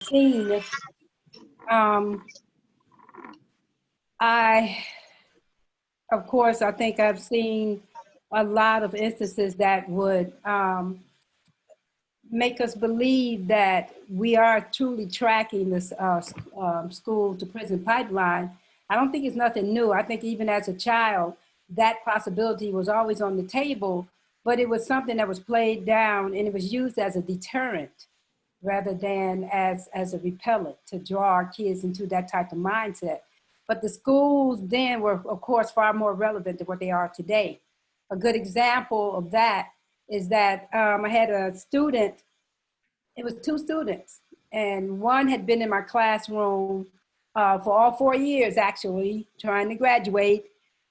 seen, um, of course, I think I've seen a lot of instances that would make us believe that we are truly tracking this school to prison pipeline. I don't think it's nothing new. I think even as a child, that possibility was always on the table, but it was something that was played down and it was used as a deterrent rather than as a repellent to draw our kids into that type of mindset. But the schools then were, of course, far more relevant than what they are today. A good example of that is that I had a student, it was two students, and one had been in my classroom for all 4 years, actually, trying to graduate.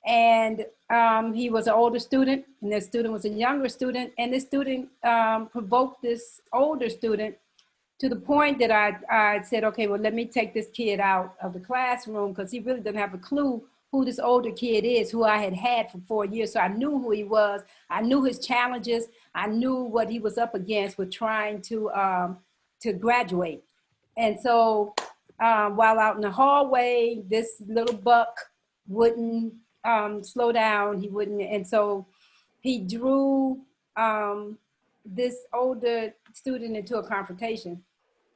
And he was an older student, and this student was a younger student, and this student provoked this older student to the point that I said, okay, well, let me take this kid out of the classroom because he really didn't have a clue who this older kid is, who I had had for 4 years. So I knew who he was. I knew his challenges. I knew what he was up against with trying to graduate. And so while out in the hallway, this little buck wouldn't slow down. He wouldn't. And so he drew this older student into a confrontation.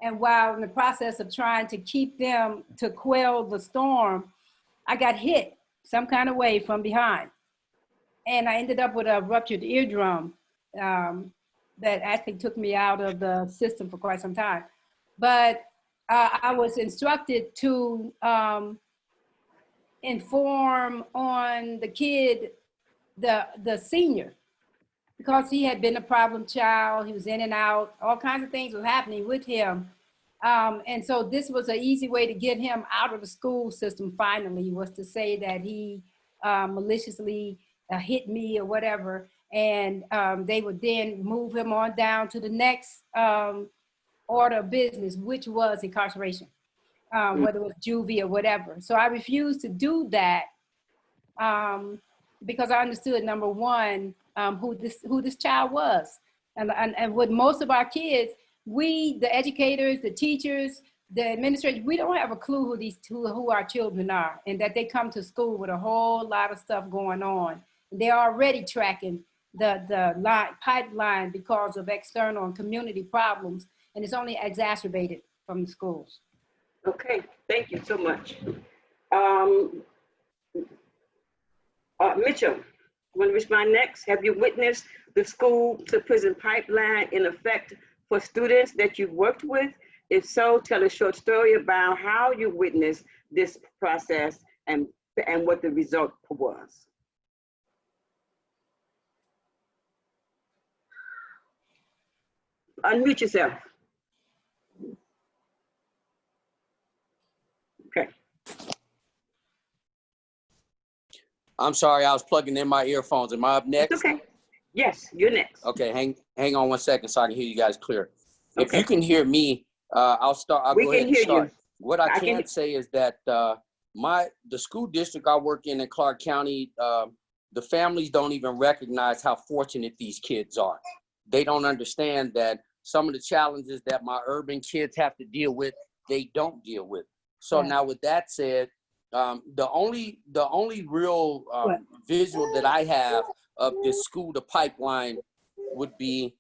And while in the process of trying to keep them to quell the storm, I got hit some kind of way from behind. And I ended up with a ruptured eardrum that actually took me out of the system for quite some time. But I was instructed to inform on the kid, the senior, because he had been a problem child. He was in and out, all kinds of things were happening with him. And so this was an easy way to get him out of the school system finally, was to say that he maliciously hit me or whatever. And they would then move him on down to the next order of business, which was incarceration, whether it was juvie or whatever. So I refused to do that because I understood, number one, who this child was. And with most of our kids, we, the educators, the teachers, the administrators, we don't have a clue who our children are, and that they come to school with a whole lot of stuff going on. They're already tracking the pipeline because of external and community problems, and it's only exacerbated from the schools. Okay, thank you so much. Mitchell, want to respond next? Have you witnessed the school to prison pipeline in effect for students that you've worked with? If so, tell a short story about how you witnessed this process and what the result was. Unmute yourself. Okay. I'm sorry, I was plugging in my earphones. Am I up next? It's okay. Yes, you're next. Okay, hang on 1 second so I can hear you guys clear. Okay. If you can hear me, I'll start. I'll We go can ahead and hear start. you. What I can say is that the school district I work in Clark County, the families don't even recognize how fortunate these kids are. They don't understand that some of the challenges that my urban kids have to deal with, they don't deal with. So now with that said, the only real visual that I have of this school to pipeline would be,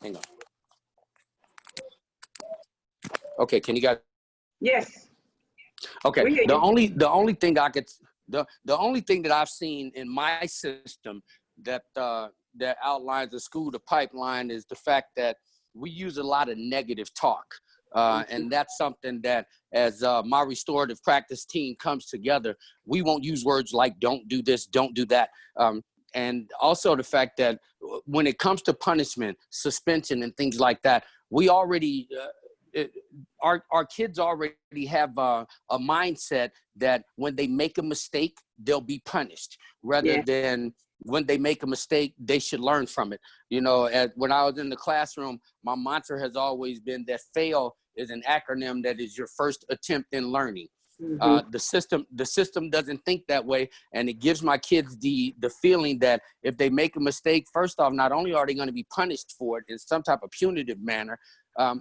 hang on. Okay, can you guys? Yes. Okay, the only thing I could, the only thing that I've seen in my system that that outlines the school to pipeline is the fact that we use a lot of negative talk. And that's something that as my restorative practice team comes together, we won't use words like don't do this, don't do that. And also the fact that when it comes to punishment, suspension and things like that, we already, our kids already have a mindset that when they make a mistake, they'll be punished rather than when they make a mistake, they should learn from it. You know, when I was in the classroom, my mantra has always been that FAIL is an acronym that is your first attempt in learning. The system doesn't think that way, and it gives my kids the feeling that if they make a mistake, first off, not only are they going to be punished for it in some type of punitive manner,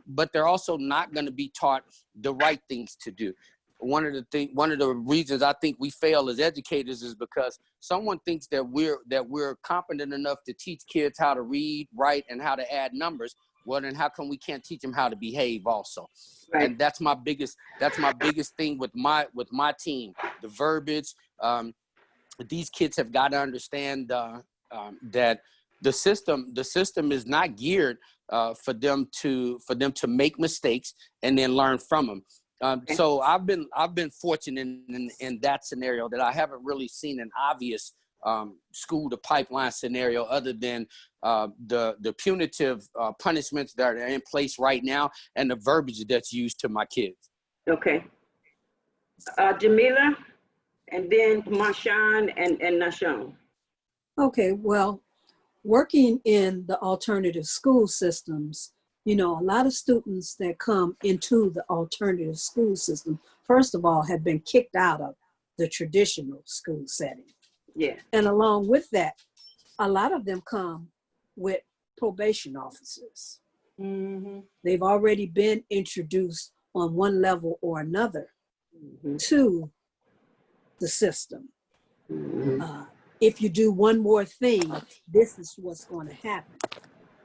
but they're also not going to be taught the right things to do. One of the reasons I think we fail as educators is because someone thinks that we're competent enough to teach kids how to read, write, and how to add numbers. Well, then how come we can't teach them how to behave also? Right. And that's my biggest thing with my team. The verbiage. These kids have got to understand that the system is not geared for them to make mistakes and then learn from them. So I've been fortunate in that scenario that I haven't really seen an obvious school to pipeline scenario other than the punitive punishments that are in place right now and the verbiage that's used to my kids. Okay. Jamila, and then Marshawn and Nashon. Okay, well, working in the alternative school systems, you know, a lot of students that come into the alternative school system, first of all, have been kicked out of the traditional school setting. Yeah. And along with that, a lot of them come with probation officers. Mm-hmm. They've already been introduced on one level or another to the system. Mm-hmm. If you do one more thing, this is what's going to happen.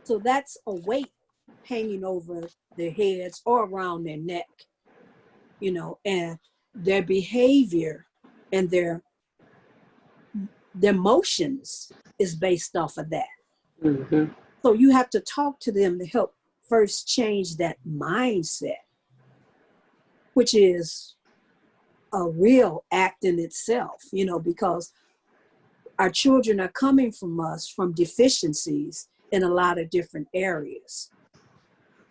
So that's a weight hanging over their heads or around their neck, you know, and their behavior and their motions is based off of that. Mm-hmm. So you have to talk to them to help first change that mindset, which is a real act in itself, you know, because our children are coming from us from deficiencies in a lot of different areas.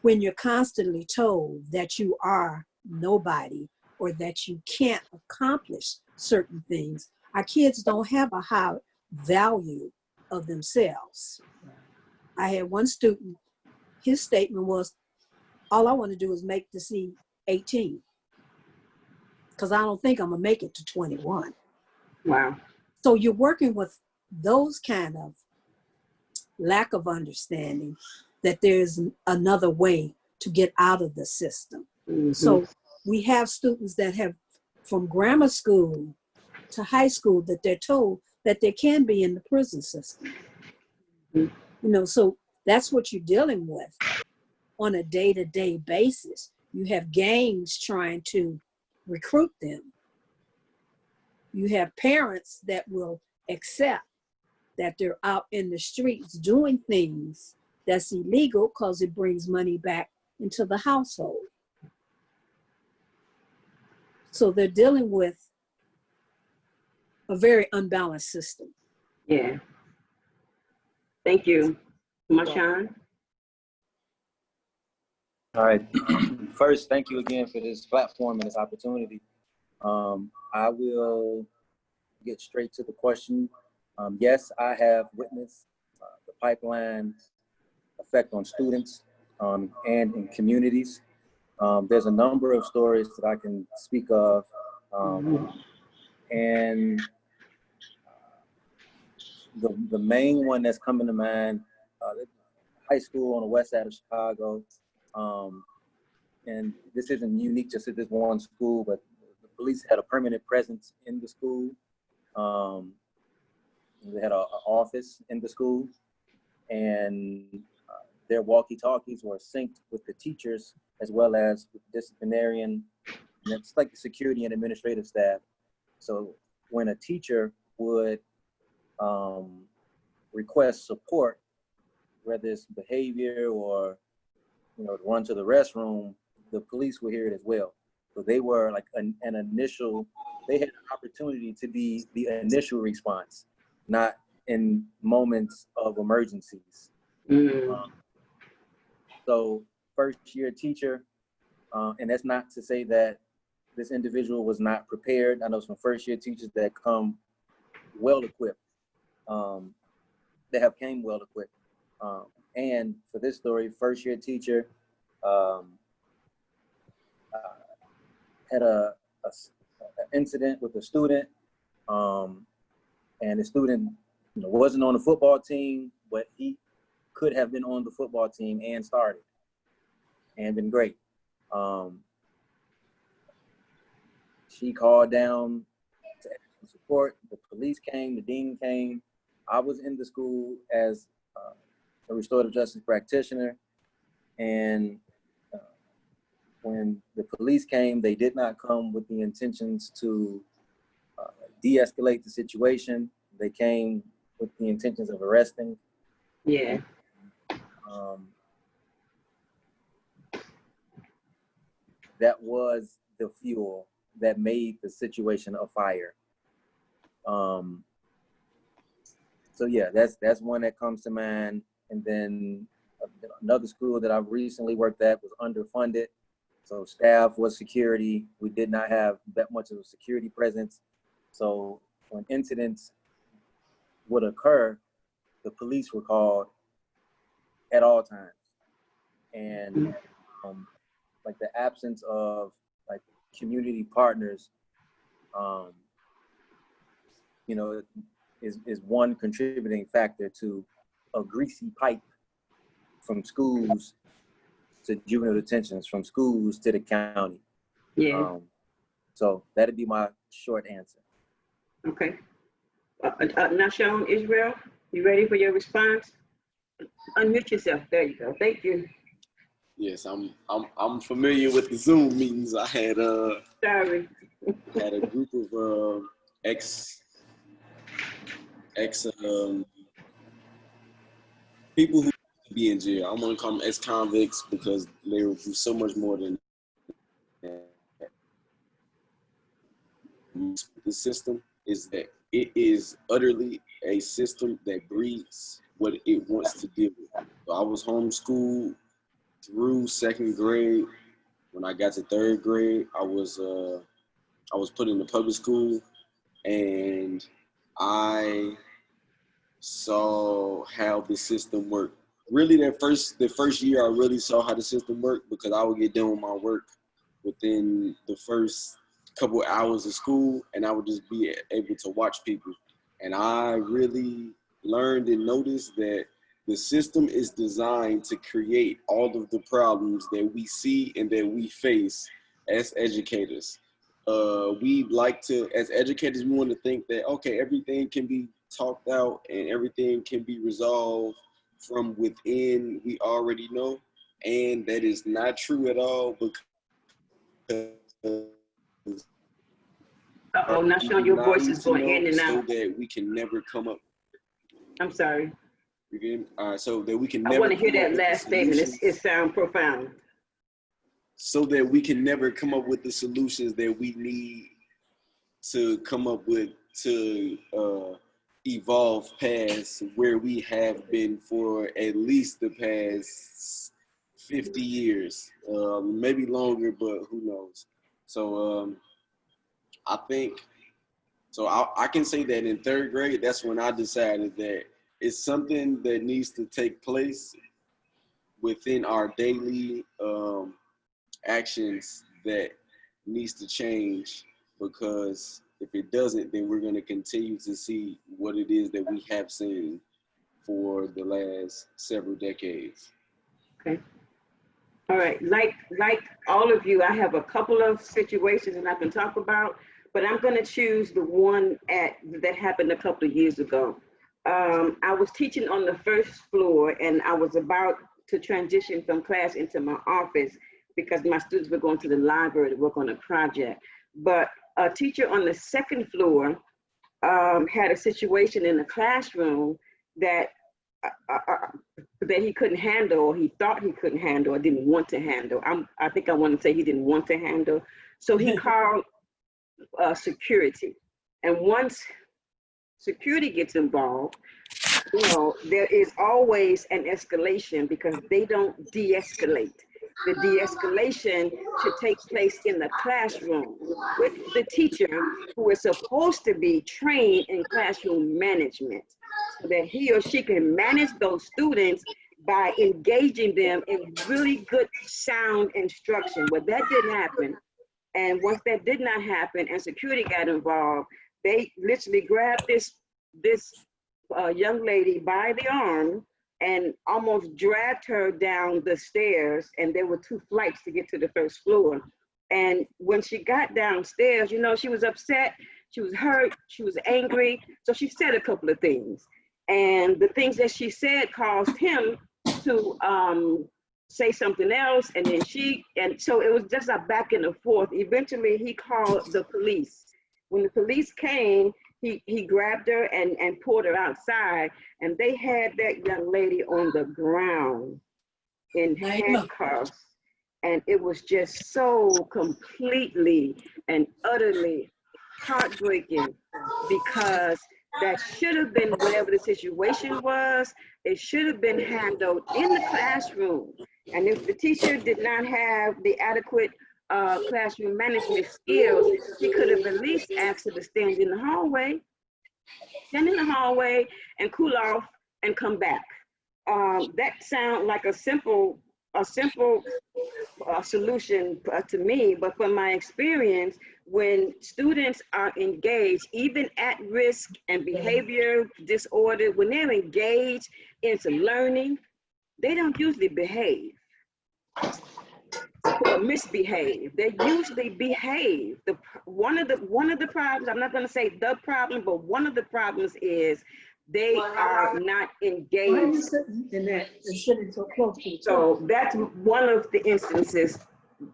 When you're constantly told that you are nobody or that you can't accomplish certain things, our kids don't have a high value of themselves. I had one student, his statement was, all I want to do is make the C18 because I don't think I'm going to make it to 21. Wow. So you're working with those kind of lack of understanding that there's another way to get out of the system. Mm-hmm. So we have students that have from grammar school to high school that they're told that they can be in the prison system. Mm-hmm. You know, so that's what you're dealing with on a day-to-day basis. You have gangs trying to recruit them. You have parents that will accept that they're out in the streets doing things that's illegal because it brings money back into the household. So they're dealing with a very unbalanced system. Yeah. Thank you. Marshawn? All right. First, thank you again for this platform and this opportunity. I will get straight to the question. Yes, I have witnessed the pipeline's effect on students and in communities. There's a number of stories that I can speak of. And the main one that's coming to mind, high school on the west side of Chicago. And this isn't unique just to this one school, but the police had a permanent presence in the school. They had an office in the school, and their walkie-talkies were synced with the teachers as well as with disciplinarian, and it's like the security and administrative staff. So when a teacher would request support, whether it's behavior or, you know, run to the restroom, the police would hear it as well. So they were like an initial, they had an opportunity to be the initial response, not in moments of emergencies. So first year teacher, and that's not to say that this individual was not prepared. I know some first year teachers that come well equipped, that have came well equipped. And for this story, first year teacher had a incident with a student, and the student, wasn't on the football team, but he could have been on the football team and started and been great. She called down to support. The police came, the dean came. I was in the school as a restorative justice practitioner, and when the police came, they did not come with the intentions to de-escalate the situation. They came with the intentions of arresting. Yeah. That was the fuel that made the situation a fire. So yeah, that's one that comes to mind. And then another school that I've recently worked at was underfunded. So staff was security. We did not have that much of a security presence. So when incidents would occur, the police were called at all times. And like the absence of like community partners, is one contributing factor to a greasy pipe from schools to juvenile detentions, from schools to the county. Yeah. So that'd be my short answer. Okay. Now, Sean, Israel, you ready for your response? Unmute yourself. There you go. Thank you. Yes, I'm familiar with the Zoom meetings. I had Sorry. had a group of ex people who be in jail. I'm gonna call them ex-convicts because they were so much more than that. The system is that it is utterly a system that breeds what it wants to deal with. So I was homeschooled through second grade. When I got to third grade, I was put in the public school, and I saw how the system worked. Really, the first year, I really saw how the system worked because I would get done with my work within the first couple hours of school, and I would just be able to watch people. And I really learned and noticed that the system is designed to create all of the problems that we see and that we face as educators. We like to, as educators, we want to think that, okay, everything can be talked out and everything can be resolved from within. We already know, and that is not true at all because Now, Sean, your voice is going in and so out. that we can never come up. I'm sorry. So that we can I never. want to hear that last statement. It sounds profound. So that we can never come up with the solutions that we need to come up with to evolve past where we have been for at least the past 50 years, maybe longer, but who knows. So I think, so I can say that in third grade, that's when I decided that it's something that needs to take place within our daily actions that needs to change, because if it doesn't, then we're going to continue to see what it is that we have seen for the last several decades. Okay. All right. Like all of you, I have a couple of situations that I can talk about, but I'm going to choose the one that happened a couple of years ago. I was teaching on the first floor, and I was about to transition from class into my office because my students were going to the library to work on a project. But a teacher on the second floor had a situation in the classroom that he couldn't handle, or he thought he couldn't handle, or didn't want to handle. I think I want to say he didn't want to handle. So he called security. And once security gets involved, there is always an escalation because they don't de-escalate. The de-escalation should take place in the classroom with the teacher, who is supposed to be trained in classroom management, so that he or she can manage those students by engaging them in really good sound instruction. But that didn't happen. And once that did not happen and security got involved, they literally grabbed this young lady by the arm and almost dragged her down the stairs. And there were 2 flights to get to the first floor. And when she got downstairs, you know, she was upset, she was hurt, she was angry. So she said a couple of things. And the things that she said caused him to say something else. And then and so it was just a back and forth. Eventually he called the police. When the police came, he grabbed her and pulled her outside, and they had that young lady on the ground in handcuffs. And it was just so completely and utterly heartbreaking, because that should have been, whatever the situation was, it should have been handled in the classroom. And if the teacher did not have the adequate classroom management skills, he could have at least asked her to stand in the hallway and cool off and come back. That sounds like a simple solution to me, but from my experience, when students are engaged, even at risk and behavior disorder, when they're engaged into learning, they don't usually behave or misbehave. They usually behave. One of the problems, I'm not going to say the problem, but one of the problems is they are not engaged. So that's one of the instances,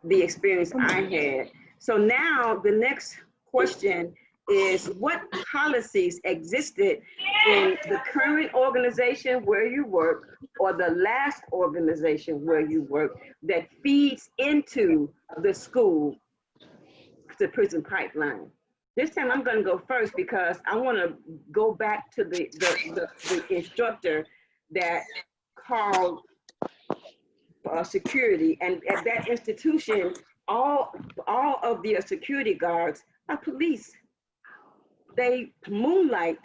the experience I had. So now the next question is, what policies existed in the current organization where you work or the last organization where you work that feeds into the school to prison pipeline? This time I'm going to go first because I want to go back to the instructor that called security, and at that institution, all of the security guards are police. They moonlight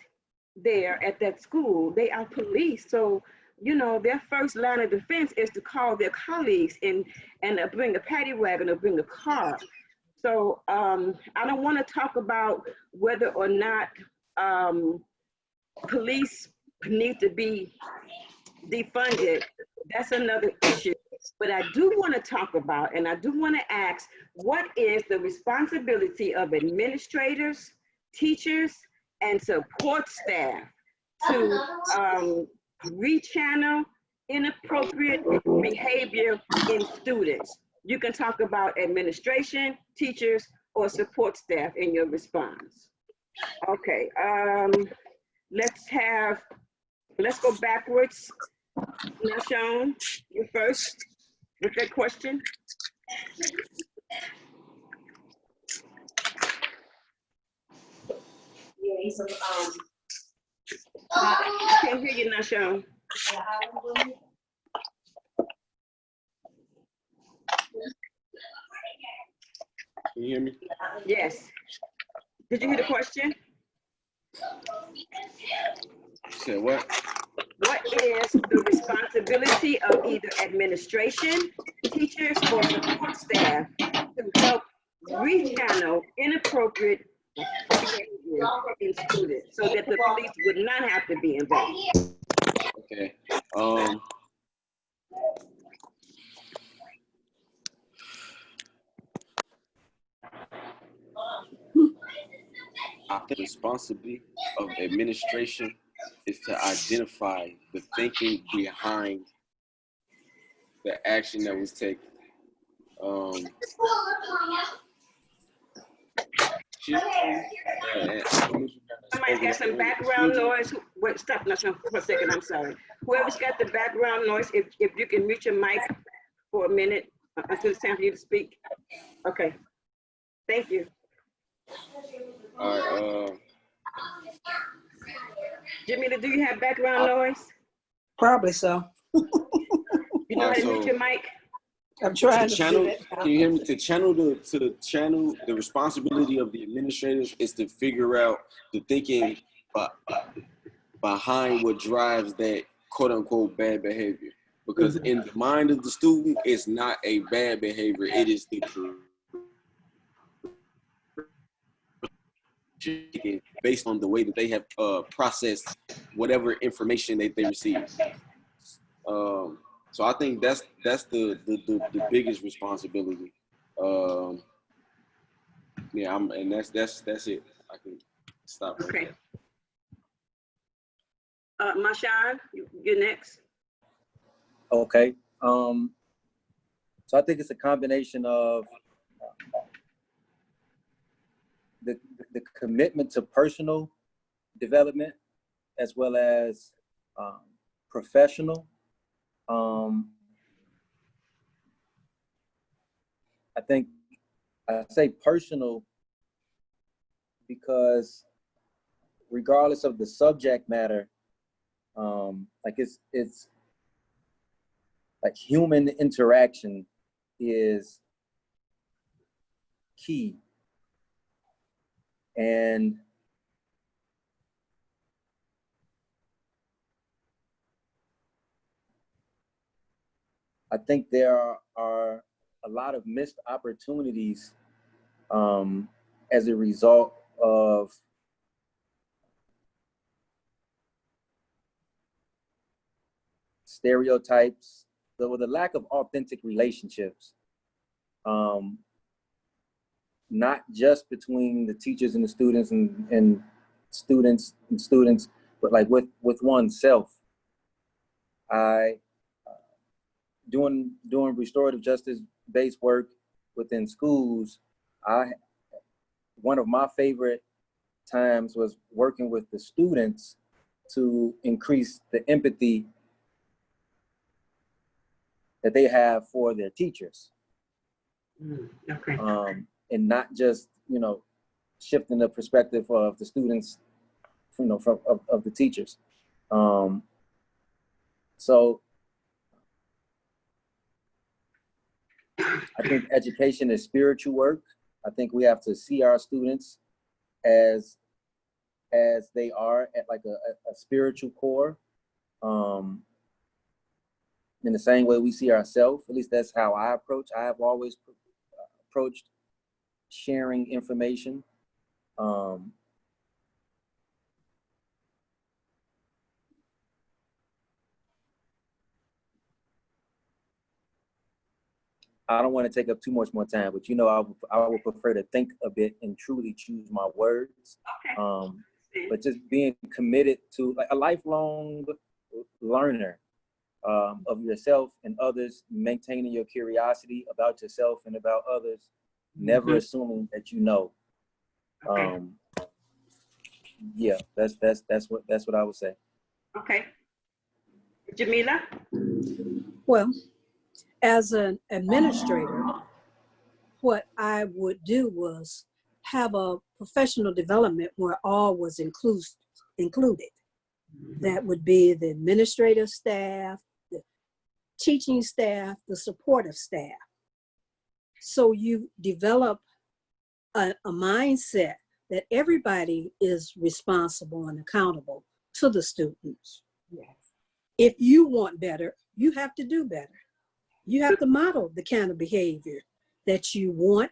there at that school. They are police. So, you know, their first line of defense is to call their colleagues and bring a paddy wagon or bring a car. So I don't want to talk about whether or not police need to be defunded. That's another issue. But I do want to talk about, and I do want to ask, what is the responsibility of administrators, teachers, and support staff to rechannel inappropriate behavior in students? You can talk about administration, teachers, or support staff in your response. Okay, let's go backwards. Nashon, you first with that question. I can't hear you, Nashon. Can you hear me? Yes. Did you hear the question? You said what? What is the responsibility of either administration, teachers, or support staff to help rechannel inappropriate behavior in students so that the police would not have to be involved? Okay. I think the responsibility of administration is to identify the thinking behind the action that was taken. Somebody's got some background noise. Wait, stop for a second, I'm sorry. Whoever's got the background noise, if you can reach your mic for a minute until it's time for you to speak. Okay, thank you. All right, Jamila, do you have background noise? Probably so. You know how to mute your mic? I'm trying to channel. do it. Can you hear me? To channel the responsibility of the administrators is to figure out the thinking behind what drives that quote unquote bad behavior. Because in the mind of the student, it's not a bad behavior. It is the shaken based on the way that they have processed whatever information that they receive. So I think that's the biggest responsibility. Yeah, and that's it. I can stop. Okay. Mashan, you're next. Okay. So I think it's a combination of the commitment to personal development as well as professional. I think I say personal because regardless of the subject matter, like it's like human interaction is key. And I think there are a lot of missed opportunities as a result of stereotypes, the lack of authentic relationships, not just between the teachers and the students and students, but like with oneself. Doing restorative justice based work within schools, one of my favorite times was working with the students to increase the empathy that they have for their teachers. Okay. And not just, shifting the perspective of the students, of the teachers. So I think education is spiritual work. I think we have to see our students as they are at like a spiritual core. In the same way we see ourselves, at least that's how I approach. I have always approached sharing information. I don't want to take up too much more time, but I would prefer to think a bit and truly choose my words. Okay. But just being committed to like a lifelong learner of yourself and others, maintaining your curiosity about yourself and about others, never assuming that you know. Okay. Yeah, that's what I would say. Okay. Jamila? Well, as an administrator, what I would do was have a professional development where all was included. That would be the administrative staff, the teaching staff, the supportive staff. So you develop a mindset that everybody is responsible and accountable to the students. Yes. If you want better, you have to do better. You have to model the kind of behavior that you want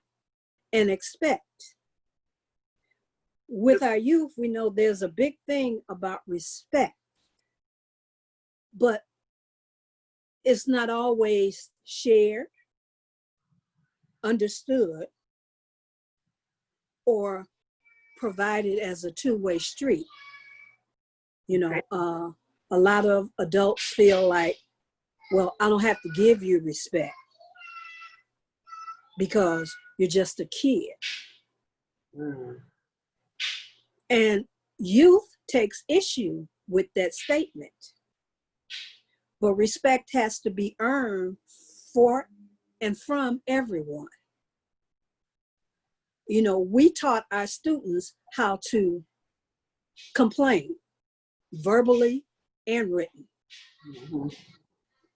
and expect. With our youth, we know there's a big thing about respect, but it's not always shared, understood, or provided as a two-way street. A lot of adults feel like, well, I don't have to give you respect because you're just a kid. And youth takes issue with that statement. But respect has to be earned for and from everyone. We taught our students how to complain, verbally and written.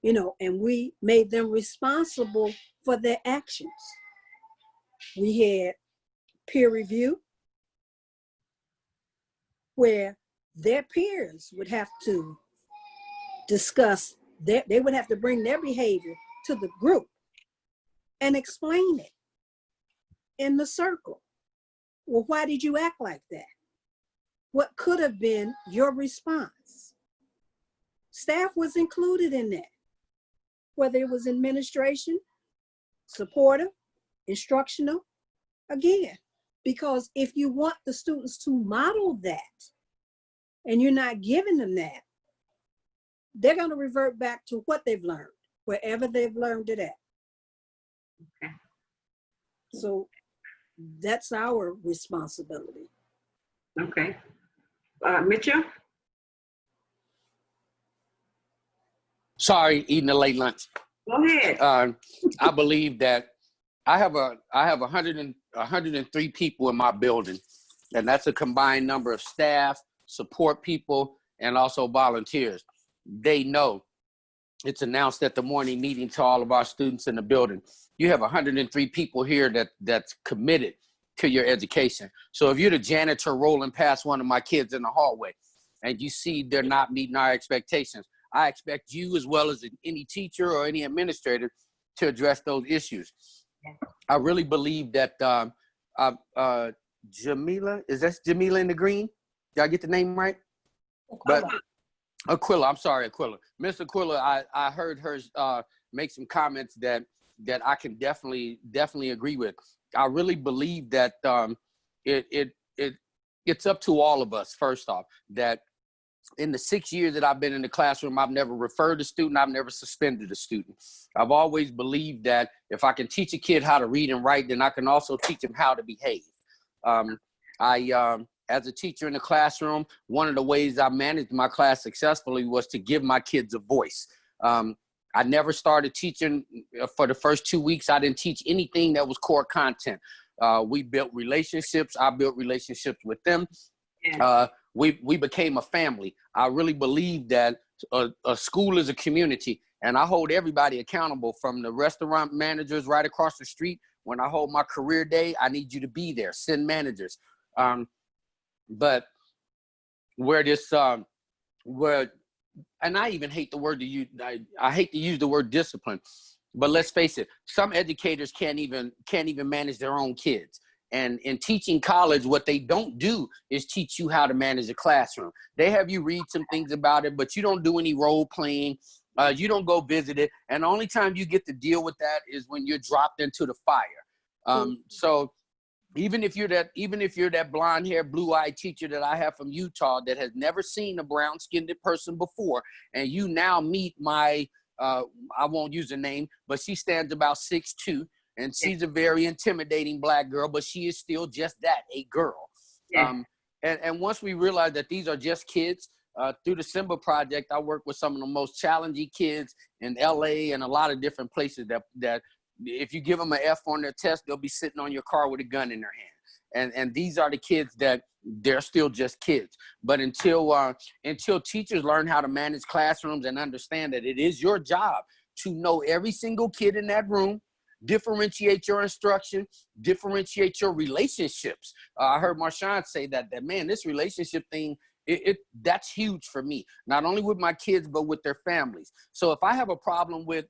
And we made them responsible for their actions. We had peer review, where their peers would have to discuss, they would have to bring their behavior to the group and explain it in the circle. Well, why did you act like that? What could have been your response? Staff was included in that, whether it was administration, supportive, instructional, again, because if you want the students to model that and you're not giving them that, they're going to revert back to what they've learned, wherever they've learned it at. Okay. So that's our responsibility. Okay. Mitchell? Sorry, eating a late lunch. Go ahead. I believe that I have 103 people in my building, and that's a combined number of staff, support people, and also volunteers. They know it's announced at the morning meeting to all of our students in the building. You have 103 people here that's committed to your education. So if you're the janitor rolling past one of my kids in the hallway and you see they're not meeting our expectations, I expect you, as well as any teacher or any administrator, to address those issues. I really believe that Jamila, is that Jamila in the green? Did I get the name right? But Aquila, I'm sorry, Aquila. Miss Aquila, I heard her make some comments that I can definitely agree with. I really believe that it's up to all of us, first off, that in the 6 years that I've been in the classroom, I've never referred a student, I've never suspended a student. I've always believed that if I can teach a kid how to read and write, then I can also teach them how to behave. As a teacher in the classroom, one of the ways I managed my class successfully was to give my kids a voice. I never started teaching for the first 2 weeks. I didn't teach anything that was core content. We built relationships. I built relationships with them. We became a family. I really believe that a school is a community, and I hold everybody accountable, from the restaurant managers right across the street. When I hold my career day, I need you to be there, send managers. But where this, and I even hate the word to use, I hate to use the word discipline, but let's face it, some educators can't even manage their own kids. And in teaching college, what they don't do is teach you how to manage a classroom. They have you read some things about it, but you don't do any role playing. You don't go visit it. And the only time you get to deal with that is when you're dropped into the fire. So even if you're that blonde haired, blue eyed teacher that I have from Utah that has never seen a brown skinned person before, and you now meet my, I won't use her name, but she stands about 6'2". And she's a very intimidating Black girl, but she is still just that, a girl. Yeah. And once we realize that these are just kids, through the Simba Project, I work with some of the most challenging kids in LA and a lot of different places that if you give them an F on their test, they'll be sitting on your car with a gun in their hand. And these are the kids that they're still just kids. But until teachers learn how to manage classrooms and understand that it is your job to know every single kid in that room, differentiate your instruction, differentiate your relationships. I heard Marshawn say that man, this relationship thing, that's huge for me, not only with my kids, but with their families. So if I have a problem with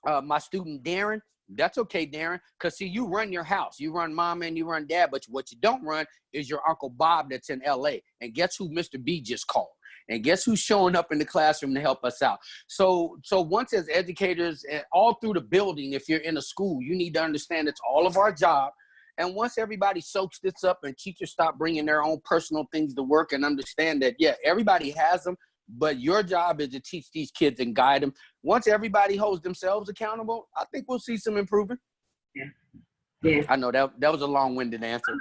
my student Darren, that's okay, Darren, because see, you run your house, you run mama and you run dad, but what you don't run is your Uncle Bob that's in LA. And guess who Mr. B just called? And guess who's showing up in the classroom to help us out? So once, as educators, all through the building, if you're in a school, you need to understand it's all of our job. And once everybody soaks this up and teachers stop bringing their own personal things to work and understand that, yeah, everybody has them, but your job is to teach these kids and guide them. Once everybody holds themselves accountable, I think we'll see some improvement. Yeah. I know that was a long-winded answer.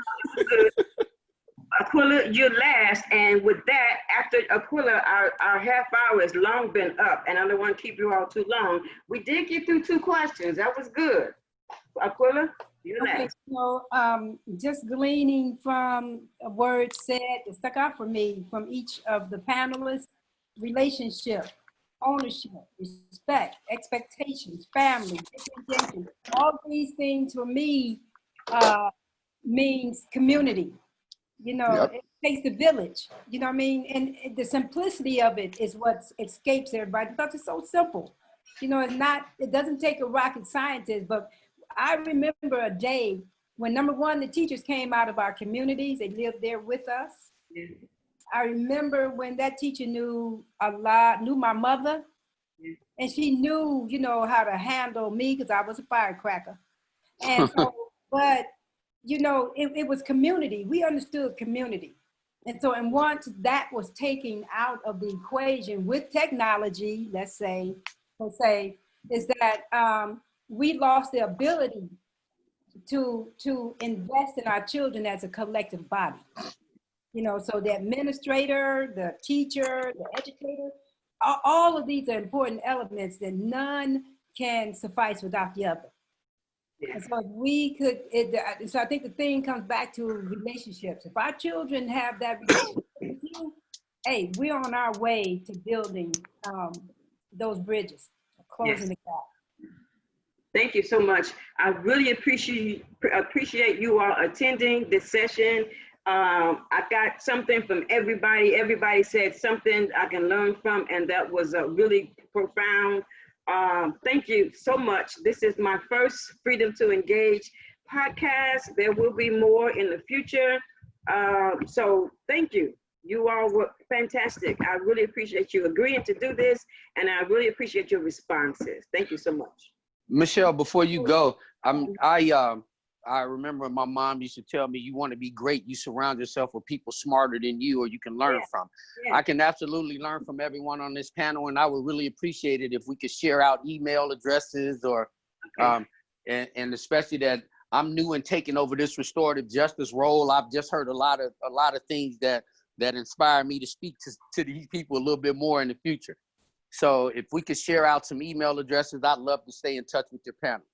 Aquila, you're last, and with that, after Aquila, our half hour has long been up, and I don't want to keep you all too long. We did get through 2 questions. That was good. Aquila, you're next. So just gleaning from a word said that stuck out for me from each of the panelists: relationship, ownership, respect, expectations, family, differentiation. All these things for me means community. You know, yep. It takes the village, you know what I mean? And the simplicity of it is what escapes everybody because it's so simple. You know, it doesn't take a rocket scientist, but I remember a day when number one, the teachers came out of our communities, they lived there with us. Yeah. I remember when that teacher knew my mother, Yeah. and she knew, you know, how to handle me because I was a firecracker. And so, but, you know, it was community. We understood community. And so, and once that was taken out of the equation with technology, let's say, is that we lost the ability to invest in our children as a collective body. You know, so the administrator, the teacher, the educator, all of these are important elements that none can suffice without the other. Yeah. And so if we could, so I think the thing comes back to relationships. If our children have that relationship with you, hey, we're on our way to building those bridges, closing the gap. Thank you so much. I really appreciate you all attending this session. I got something from everybody. Everybody said something I can learn from, and that was really profound. Thank you so much. This is my first Freedom to Engage podcast. There will be more in the future. So thank you. You all were fantastic. I really appreciate you agreeing to do this, and I really appreciate your responses. Thank you so much. Michelle, before you go, I remember my mom used to tell me, you want to be great, you surround yourself with people smarter than you or you can learn from. Yeah. I can absolutely learn from everyone on this panel, and I would really appreciate it if we could share out email addresses or, and especially that I'm new and taking over this restorative justice role. I've just heard a lot of things that inspire me to speak to these people a little bit more in the future. So if we could share out some email addresses, I'd love to stay in touch with your panel.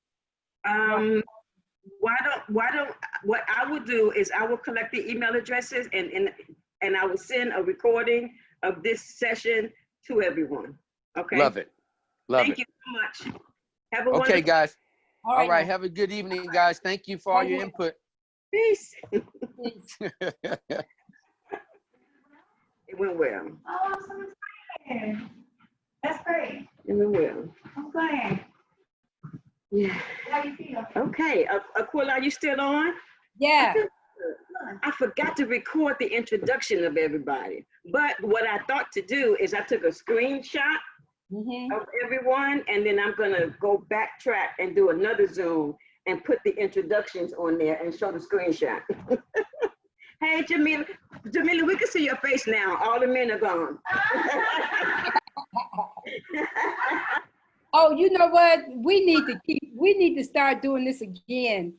What I will do is I will collect the email addresses and I will send a recording of this session to everyone. Okay. Love it. Thank you so much. Have a wonderful guys. All right. now. Have a good evening, guys. Thank you for all your input. Peace. Peace. It went well. Oh, I'm so excited. That's great. It went well. I'm glad. Yeah. How you feel? Okay. Aquila, are you still on? Yeah. I forgot to record the introduction of everybody. But what I thought to do is I took a screenshot of everyone, and then I'm gonna go backtrack and do another Zoom and put the introductions on there and show the screenshot. Hey, Jamila, we can see your face now. All the men are gone. Oh, you know what? We need to start doing this again.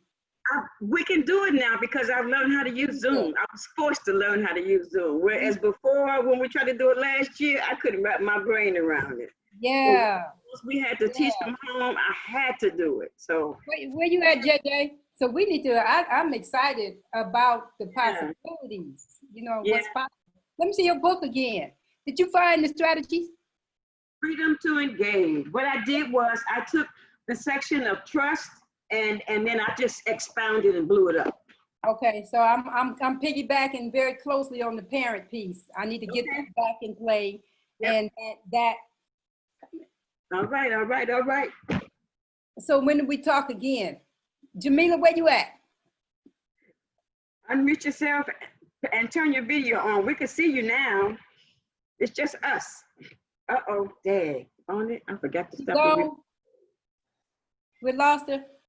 We can do it now because I've learned how to use Zoom. I was forced to learn how to use Zoom. Whereas before, when we tried to do it last year, I couldn't wrap my brain around it. Yeah. So we had to teach from home. I had to do it. So Where you at, JJ? So we need to, I'm excited about the possibilities, you know, what's possible. Let me see your book again. Did you find the strategies? Freedom to Engage. What I did was I took the section of trust and then I just expounded and blew it up. Okay, so I'm piggybacking very closely on the parent piece. I need to get that back in play. Yep. And that. All right. So when do we talk again? Jamila, where you at? Unmute yourself and turn your video on. We can see you now. It's just us. Uh-oh, dang. On it. I forgot to stop it. We lost her.